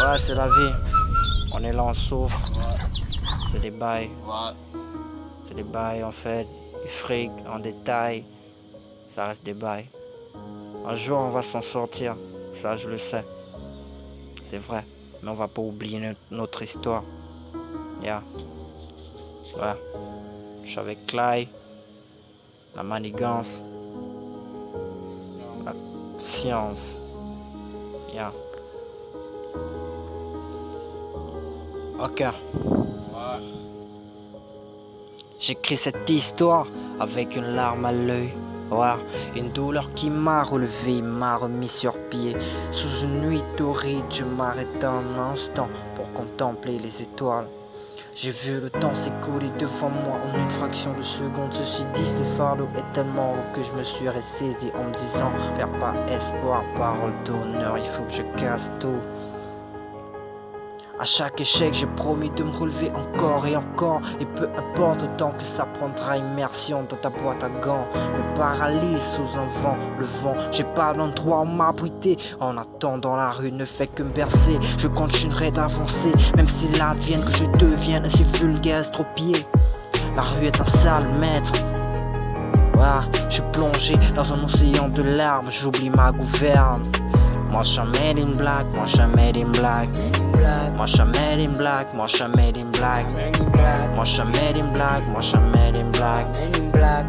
Ouais, c'est la vie. On est là, on souffre. C'est des bails. C'est des bails, en fait. Du fric, en détail. Ça reste des bails. Un jour, on va s'en sortir. Ça, je le sais. C'est vrai. Mais on va pas oublier notre histoire. Yeah. Ouais. Je suis avec Clyde. La manigance. La science. Yeah. Ok. J'écris cette histoire avec une larme à l'œil. Ouais, une douleur qui m'a relevé, m'a remis sur pied. Sous une nuit torride, je m'arrête un instant pour contempler les étoiles. J'ai vu le temps s'écouler devant moi en une fraction de seconde. Ceci dit, ce fardeau est tellement lourd que je me suis ressaisi en me disant: perds pas espoir, parole d'honneur, il faut que je casse tout. À chaque échec, j'ai promis de me relever encore et encore. Et peu importe autant que ça prendra immersion dans ta boîte à gants. Me paralyse sous un vent, le vent. J'ai pas d'endroit où m'abriter. En attendant, la rue ne fait que me bercer. Je continuerai d'avancer, même s'il advienne que je devienne assez vulgaire, estropié. La rue est un sale maître. Ouais, je suis plongé dans un océan de larmes. J'oublie ma gouverne. Moi je suis made in black, moi je suis made in black. Moi je suis made in black, moi je suis made in black. Moi je suis made in black, moi je suis made in black.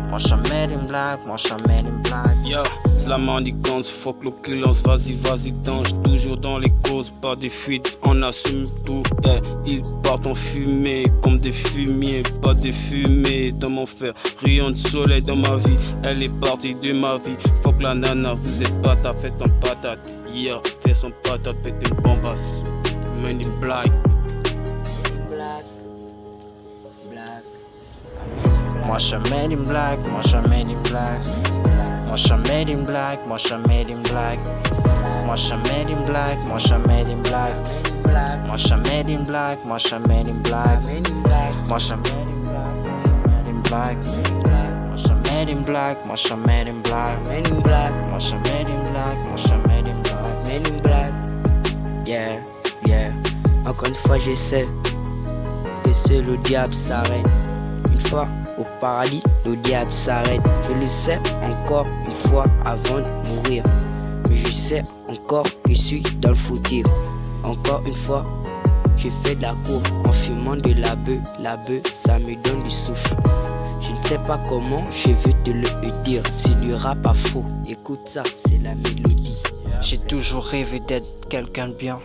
Moi je suis made in black, moi je suis made in black. Yo, c'est la manigance, fuck l'oculence, vas-y, dange. Toujours dans les causes, pas des fuites, on assume tout. Yeah. Ils partent en fumée, comme des fumiers, pas des fumées dans mon fer. Rayon de soleil dans ma vie, elle est partie de ma vie. Fuck la nana, vous êtes pas ta fête en patate. Yeah, fais son patate, faites une bombasse. Men in black. Moi je suis made in black, moi je suis made in black. Moi je suis made in black, moi je suis made in black. Moi je suis made in black, moi je suis made in black. Moi je suis made in black, moi je suis made in black. Moi je suis made in black, moi je suis made in black. Moi je suis made in black, moi je suis made in black. Moi je suis made in black, Men in black. Yeah, yeah. Encore une fois, je sais que seul le diable s'arrête. Une fois au paradis, le diable s'arrête. Je le sais encore une fois avant de mourir. Mais je sais encore que je suis dans le foutir. Encore une fois, je fais de la cour en fumant de la bœuf, ça me donne du souffle. Je ne sais pas comment, je veux te le dire. C'est du rap à faux, écoute ça, c'est la mélodie. J'ai toujours rêvé d'être quelqu'un de bien.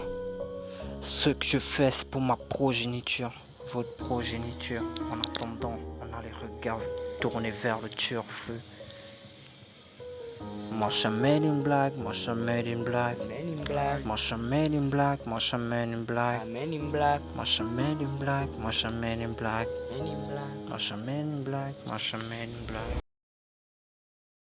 Ce que je fais, c'est pour ma progéniture, votre progéniture. En attendant, on a les regards tournés vers le turfeu. Moi je suis made in black, moi je suis made in black. Men in black, Moi je suis made in black, moi je suis made in black. men in black, Moi je suis made in black, moi je suis made in black. men in black. Moi je suis made in black, moi je suis made in black.